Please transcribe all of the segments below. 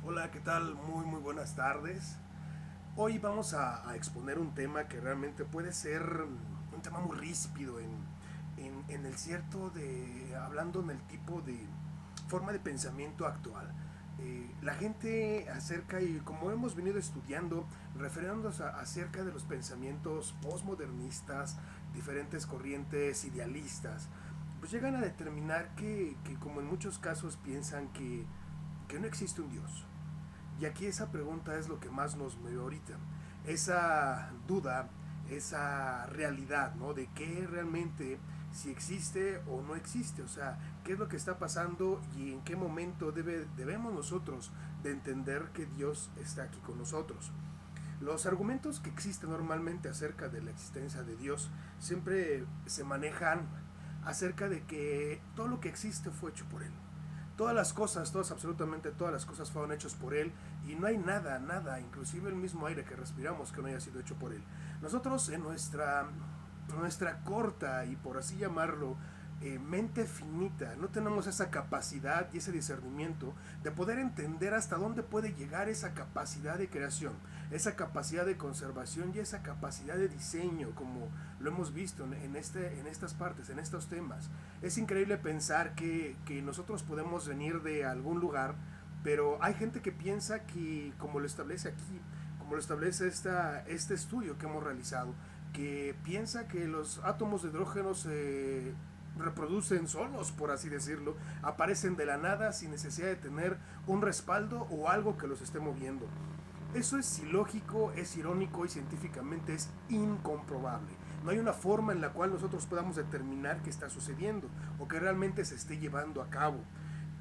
Hola, ¿qué tal? Muy buenas tardes. Hoy vamos a exponer un tema que realmente puede ser un tema muy ríspido en el cierto de, hablando en el tipo de forma de pensamiento actual. La gente acerca, y como hemos venido estudiando, refiriéndonos acerca de los pensamientos postmodernistas, diferentes corrientes idealistas, pues llegan a determinar que como en muchos casos piensan que no existe un Dios. Y aquí esa pregunta es lo que más nos mueve ahorita. Esa duda, esa realidad, ¿no? De qué realmente, si existe o no existe. O sea, qué es lo que está pasando y en qué momento debemos nosotros de entender que Dios está aquí con nosotros. Los argumentos que existen normalmente acerca de la existencia de Dios siempre se manejan acerca de que todo lo que existe fue hecho por Él. Todas las cosas, absolutamente todas las cosas fueron hechas por Él y no hay nada, inclusive el mismo aire que respiramos que no haya sido hecho por Él. Nosotros en nuestra corta y por así llamarlo, mente finita, no tenemos esa capacidad y ese discernimiento de poder entender hasta dónde puede llegar esa capacidad de creación, esa capacidad de conservación y esa capacidad de diseño, como lo hemos visto en estas partes, en estos temas. Es increíble pensar que nosotros podemos venir de algún lugar, pero hay gente que piensa que, como lo establece aquí, como lo establece este estudio que hemos realizado, que piensa que los átomos de hidrógeno se reproducen solos, por así decirlo, aparecen de la nada sin necesidad de tener un respaldo o algo que los esté moviendo. Eso es ilógico, es irónico y científicamente es incomprobable. No hay una forma en la cual nosotros podamos determinar qué está sucediendo o que realmente se esté llevando a cabo.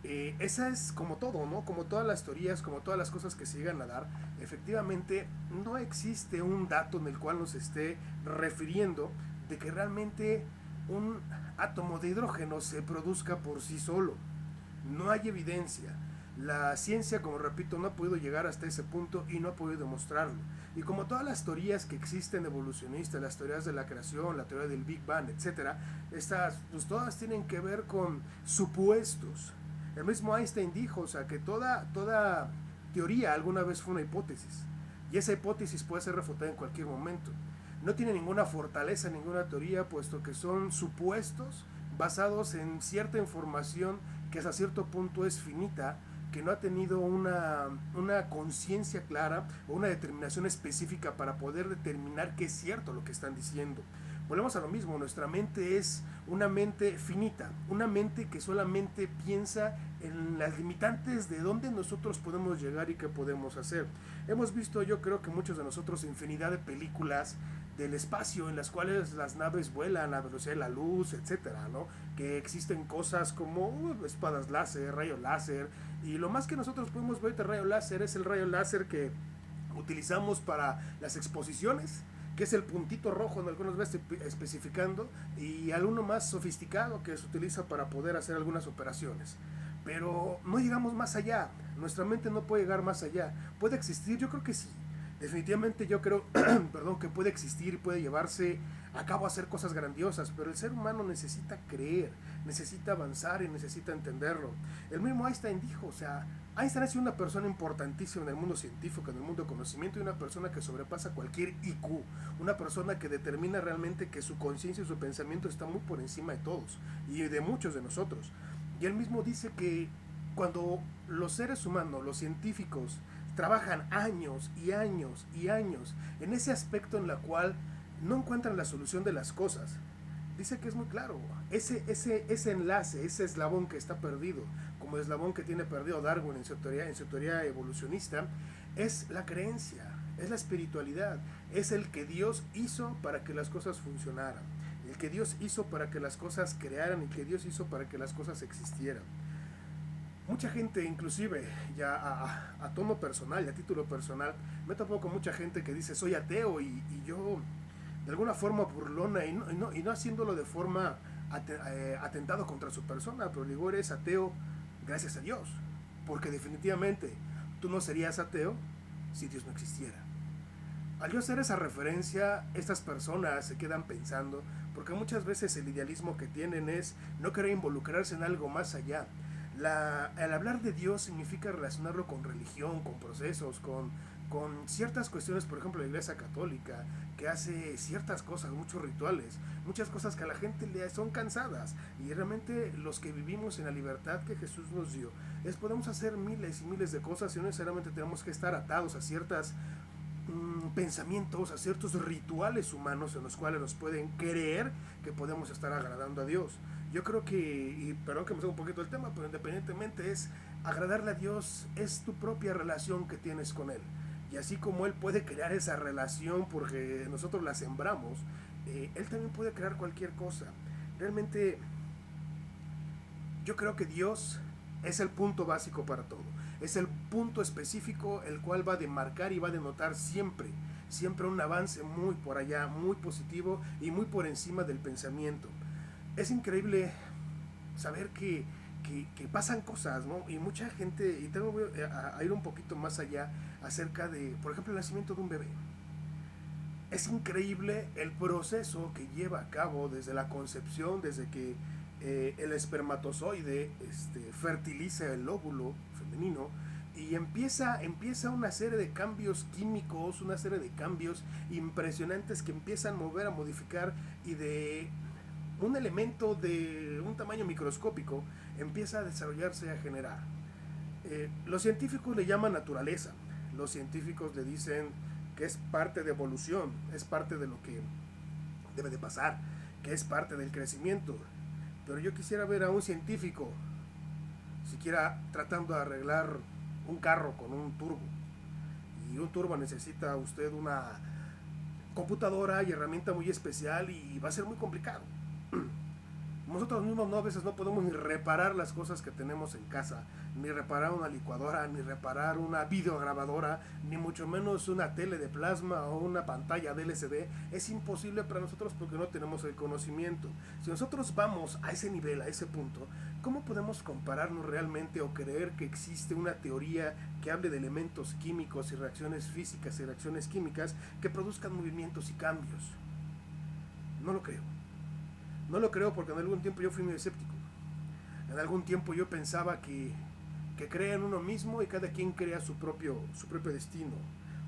Esa es como todo, ¿no? Como todas las teorías, como todas las cosas que se llegan a dar, efectivamente no existe un dato en el cual nos esté refiriendo de que realmente un átomo de hidrógeno se produzca por sí solo. No hay evidencia. La ciencia, como repito, no ha podido llegar hasta ese punto y no ha podido demostrarlo. Y como todas las teorías que existen evolucionistas, las teorías de la creación, la teoría del Big Bang, etcétera, estas pues todas tienen que ver con supuestos. El mismo Einstein dijo, o sea, que toda teoría alguna vez fue una hipótesis. Y esa hipótesis puede ser refutada en cualquier momento. No tiene ninguna fortaleza, ninguna teoría, puesto que son supuestos basados en cierta información que hasta cierto punto es finita, que no ha tenido una conciencia clara o una determinación específica para poder determinar qué es cierto lo que están diciendo. Volvemos a lo mismo, nuestra mente es una mente finita, una mente que solamente piensa en las limitantes de dónde nosotros podemos llegar y qué podemos hacer. Hemos visto, yo creo que muchos de nosotros, infinidad de películas del espacio en las cuales las naves vuelan a velocidad de la luz, etcétera, ¿no? Que existen cosas como espadas láser, rayo láser, y lo más que nosotros podemos ver de rayo láser es el rayo láser que utilizamos para las exposiciones, que es el puntito rojo en algunas veces especificando, y alguno más sofisticado que se utiliza para poder hacer algunas operaciones. Pero no llegamos más allá, nuestra mente no puede llegar más allá. ¿Puede existir? Yo creo que sí. Definitivamente yo creo, perdón, que puede existir, puede llevarse a cabo hacer cosas grandiosas, pero el ser humano necesita creer, necesita avanzar y necesita entenderlo. El mismo Einstein dijo, o sea, Einstein es una persona importantísima en el mundo científico, en el mundo del conocimiento, y una persona que sobrepasa cualquier IQ, una persona que determina realmente que su conciencia y su pensamiento está muy por encima de todos y de muchos de nosotros. Y él mismo dice que cuando los seres humanos, los científicos, trabajan años y años y años en ese aspecto en la cual no encuentran la solución de las cosas, dice que es muy claro, ese enlace, ese eslabón que está perdido, como el eslabón que tiene perdido Darwin en su teoría evolucionista, es la creencia, es la espiritualidad, es el que Dios hizo para que las cosas funcionaran, el que Dios hizo para que las cosas crearan, el que Dios hizo para que las cosas existieran. Mucha gente, inclusive ya a tono personal y a título personal, me topo con mucha gente que dice soy ateo y yo de alguna forma burlona y no haciéndolo de forma atentado contra su persona, pero digo, eres ateo gracias a Dios, porque definitivamente tú no serías ateo si Dios no existiera. Al yo hacer esa referencia, estas personas se quedan pensando, porque muchas veces el idealismo que tienen es no querer involucrarse en algo más allá. El hablar de Dios significa relacionarlo con religión, con procesos, con ciertas cuestiones. Por ejemplo, la Iglesia Católica, que hace ciertas cosas, muchos rituales, muchas cosas que a la gente le son cansadas. Y realmente los que vivimos en la libertad que Jesús nos dio, podemos hacer miles y miles de cosas y no necesariamente tenemos que estar atados a ciertas pensamientos, a ciertos rituales humanos en los cuales nos pueden creer que podemos estar agradando a Dios. Yo creo que, y perdón que me salga un poquito del tema, pero independientemente es agradarle a Dios, es tu propia relación que tienes con Él. Y así como Él puede crear esa relación porque nosotros la sembramos, Él también puede crear cualquier cosa. Realmente yo creo que Dios es el punto básico para todo. Es el punto específico el cual va a demarcar y va a denotar siempre un avance muy por allá, muy positivo y muy por encima del pensamiento. Es increíble saber que pasan cosas, ¿no? Y mucha gente, y tengo a ir un poquito más allá acerca de, por ejemplo, el nacimiento de un bebé. Es increíble el proceso que lleva a cabo desde la concepción, desde que el espermatozoide fertiliza el óvulo femenino y empieza una serie de cambios químicos, una serie de cambios impresionantes que empiezan a mover, a modificar, y de un elemento de un tamaño microscópico empieza a desarrollarse, a generar. Los científicos le llaman naturaleza, los científicos le dicen que es parte de evolución, es parte de lo que debe de pasar, que es parte del crecimiento. Pero yo quisiera ver a un científico siquiera tratando de arreglar un carro con un turbo. Y un turbo necesita usted una computadora y herramienta muy especial y va a ser muy complicado. Nosotros mismos a veces no podemos ni reparar las cosas que tenemos en casa, ni reparar una licuadora, ni reparar una videograbadora, ni mucho menos una tele de plasma o una pantalla de LCD. Es imposible para nosotros porque no tenemos el conocimiento. Si nosotros vamos a ese nivel, a ese punto, ¿cómo podemos compararnos realmente o creer que existe una teoría que hable de elementos químicos y reacciones físicas y reacciones químicas que produzcan movimientos y cambios? No lo creo. No lo creo porque en algún tiempo yo fui muy escéptico. En algún tiempo yo pensaba que crea en uno mismo y cada quien crea su propio destino.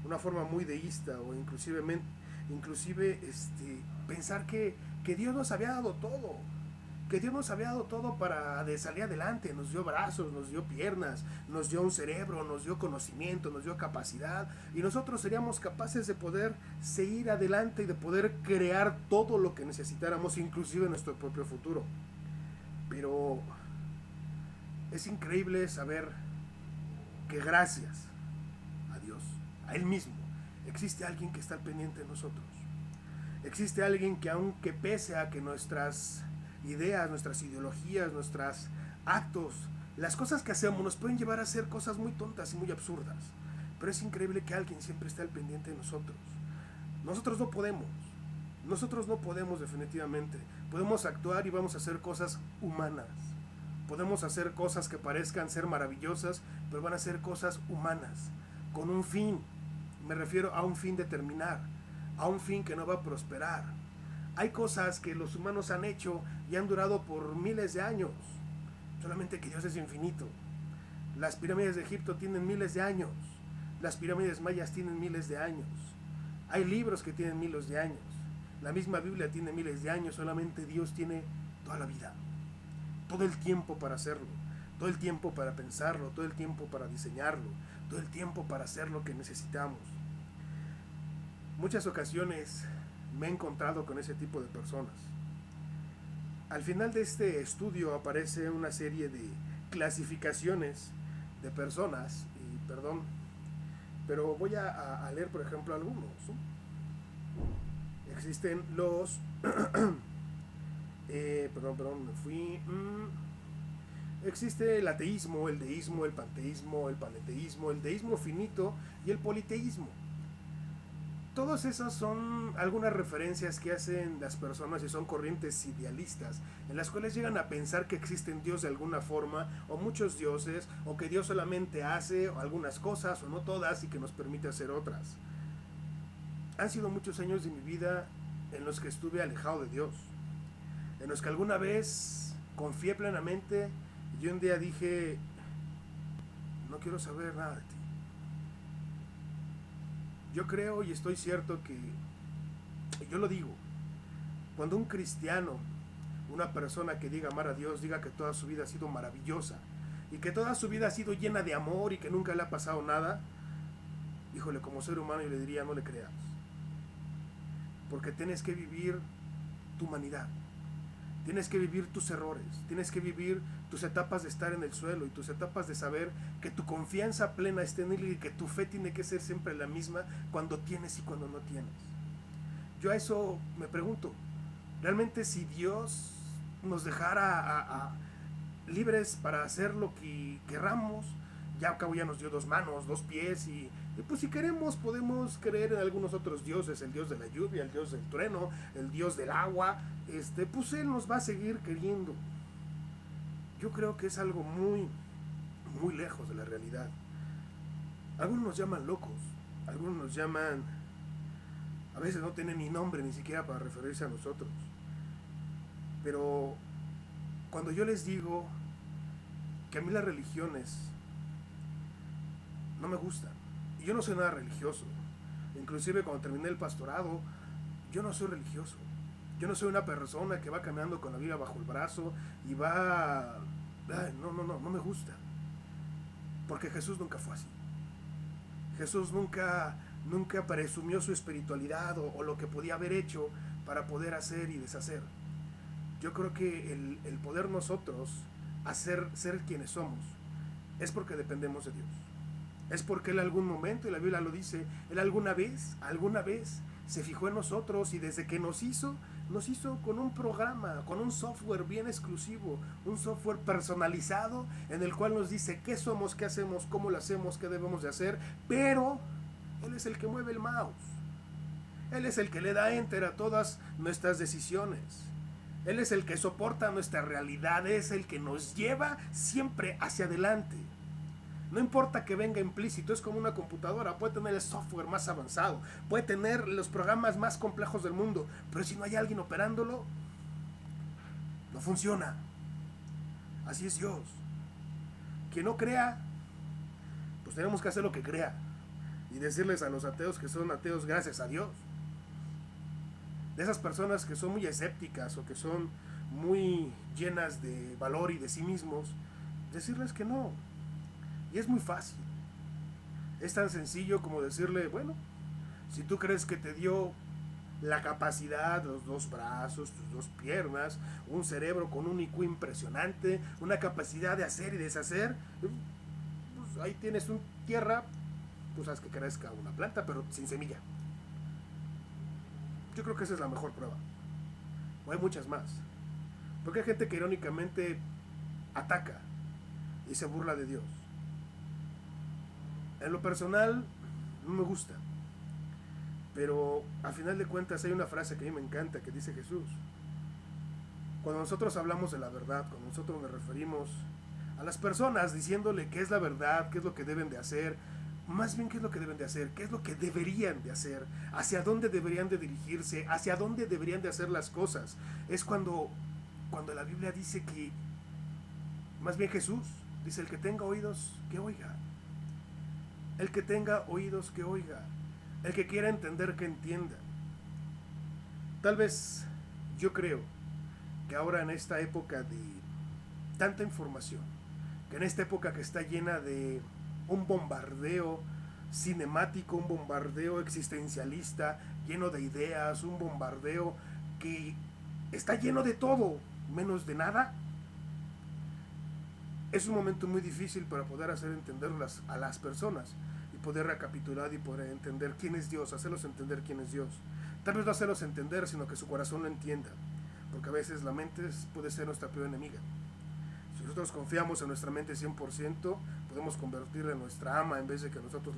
Una forma muy deísta o inclusive pensar que Dios nos había dado todo. Que Dios nos había dado todo para salir adelante. Nos dio brazos, nos dio piernas, nos dio un cerebro, nos dio conocimiento, nos dio capacidad. Y nosotros seríamos capaces de poder seguir adelante y de poder crear todo lo que necesitáramos, inclusive nuestro propio futuro. Pero es increíble saber que gracias a Dios, a Él mismo, existe alguien que está al pendiente de nosotros. Existe alguien que, aunque pese a que nuestras ideas, nuestras ideologías, nuestros actos, las cosas que hacemos nos pueden llevar a hacer cosas muy tontas y muy absurdas, pero es increíble que alguien siempre esté al pendiente de nosotros. Nosotros no podemos definitivamente. Podemos actuar y vamos a hacer cosas humanas. Podemos hacer cosas que parezcan ser maravillosas, pero van a ser cosas humanas, con un fin. Me refiero a un fin determinar, a un fin que no va a prosperar. Hay cosas que los humanos han hecho y han durado por miles de años, solamente que Dios es infinito. Las pirámides de Egipto tienen miles de años, las pirámides mayas tienen miles de años, hay libros que tienen miles de años, la misma Biblia tiene miles de años, solamente Dios tiene toda la vida, todo el tiempo para hacerlo, todo el tiempo para pensarlo, todo el tiempo para diseñarlo, todo el tiempo para hacer lo que necesitamos. Muchas ocasiones me he encontrado con ese tipo de personas. Al final de este estudio aparece una serie de clasificaciones de personas, y perdón, pero voy a leer por ejemplo algunos, ¿no? Existen los me fui. Existe el ateísmo, el deísmo, el panteísmo, el paneteísmo, el deísmo finito y el politeísmo. Todas esas son algunas referencias que hacen las personas y son corrientes idealistas en las cuales llegan a pensar que existen Dios de alguna forma o muchos dioses, o que Dios solamente hace algunas cosas o no todas y que nos permite hacer otras. Han sido muchos años de mi vida en los que estuve alejado de Dios, en los que alguna vez confié plenamente Y yo un día dije, no quiero saber nada de ti. Yo creo y estoy cierto que, y yo lo digo, cuando un cristiano, una persona que diga amar a Dios, diga que toda su vida ha sido maravillosa y que toda su vida ha sido llena de amor y que nunca le ha pasado nada, híjole, como ser humano yo le diría, no le creas. Porque tienes que vivir tu humanidad. Tienes que vivir tus errores, tienes que vivir tus etapas de estar en el suelo y tus etapas de saber que tu confianza plena está en Él y que tu fe tiene que ser siempre la misma cuando tienes y cuando no tienes. Yo a eso me pregunto, realmente si Dios nos dejara libres para hacer lo que querramos, ya al cabo ya nos dio dos manos, dos pies y pues si queremos podemos creer en algunos otros dioses, el dios de la lluvia, el dios del trueno, el dios del agua, pues Él nos va a seguir queriendo. Yo creo que es algo muy, muy lejos de la realidad. Algunos nos llaman locos, algunos nos llaman, a veces no tienen ni nombre ni siquiera para referirse a nosotros. Pero cuando yo les digo que a mí las religiones no me gustan, y yo no soy nada religioso, inclusive cuando terminé el pastorado, yo no soy religioso. Yo no soy una persona que va caminando con la Biblia bajo el brazo y va... Ay, no me gusta. Porque Jesús nunca fue así. Jesús nunca presumió su espiritualidad o lo que podía haber hecho para poder hacer y deshacer. Yo creo que el poder nosotros ser quienes somos es porque dependemos de Dios. Es porque Él algún momento, y la Biblia lo dice, Él alguna vez se fijó en nosotros y desde que nos hizo con un programa, con un software bien exclusivo, un software personalizado en el cual nos dice qué somos, qué hacemos, cómo lo hacemos, qué debemos de hacer, pero Él es el que mueve el mouse. Él es el que le da enter a todas nuestras decisiones. Él es el que soporta nuestra realidad, es el que nos lleva siempre hacia adelante. No importa que venga implícito, es como una computadora, puede tener el software más avanzado, puede tener los programas más complejos del mundo, pero si no hay alguien operándolo, no funciona. Así es Dios. Quien no crea, pues tenemos que hacer lo que crea y decirles a los ateos que son ateos gracias a Dios. De esas personas que son muy escépticas o que son muy llenas de valor y de sí mismos, decirles que no. Y es muy fácil. Es tan sencillo como decirle, bueno, si tú crees que te dio la capacidad, los dos brazos, tus dos piernas, un cerebro con un IQ impresionante, una capacidad de hacer y deshacer, pues ahí tienes una tierra, pues haz que crezca una planta, pero sin semilla. Yo creo que esa es la mejor prueba. O hay muchas más. Porque hay gente que irónicamente ataca y se burla de Dios. En lo personal, no me gusta. Pero al final de cuentas hay una frase que a mí me encanta que dice Jesús. Cuando nosotros hablamos de la verdad, cuando nosotros nos referimos a las personas diciéndole qué es la verdad, qué es lo que deben de hacer, más bien qué es lo que deben de hacer, qué es lo que deberían de hacer, hacia dónde deberían de dirigirse, hacia dónde deberían de hacer las cosas. Es cuando la Biblia dice que, más bien Jesús dice, el que tenga oídos, que oiga. El que tenga oídos, que oiga. El que quiera entender, que entienda. Tal vez yo creo que ahora en esta época de tanta información, que en esta época que está llena de un bombardeo cinemático, un bombardeo existencialista, lleno de ideas, un bombardeo que está lleno de todo, menos de nada, es un momento muy difícil para poder hacer entender a las personas y poder recapitular y poder entender quién es Dios, hacerlos entender quién es Dios. Tal vez no hacerlos entender, sino que su corazón lo entienda, porque a veces la mente puede ser nuestra peor enemiga. Si nosotros confiamos en nuestra mente 100%, podemos convertirla en nuestra ama en vez de que nosotros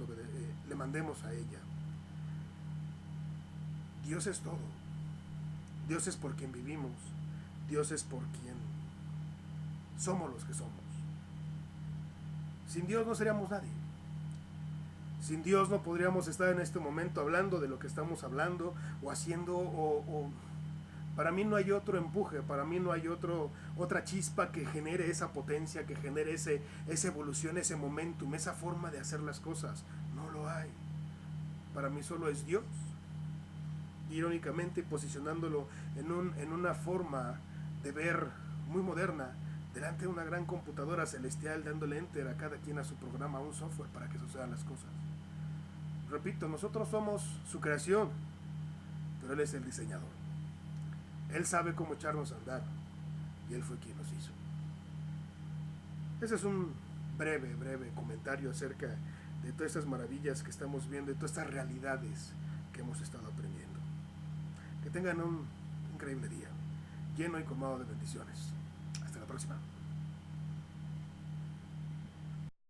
le mandemos a ella. Dios es todo. Dios es por quien vivimos. Dios es por quien somos los que somos. Sin Dios no seríamos nadie. Sin Dios no podríamos estar en este momento hablando de lo que estamos hablando o haciendo o Para mí no hay otro empuje, para mí no hay otra chispa que genere esa potencia, que genere esa evolución, ese momentum, esa forma de hacer las cosas. No lo hay. Para mí solo es Dios. Irónicamente posicionándolo en una forma de ver muy moderna, delante de una gran computadora celestial, dándole enter a cada quien a su programa, a un software para que sucedan las cosas. Repito, nosotros somos su creación, pero Él es el diseñador. Él sabe cómo echarnos a andar y Él fue quien nos hizo. Ese es un breve comentario acerca de todas estas maravillas que estamos viendo, de todas estas realidades que hemos estado aprendiendo. Que tengan un increíble día, lleno y colmado de bendiciones. Hasta la próxima.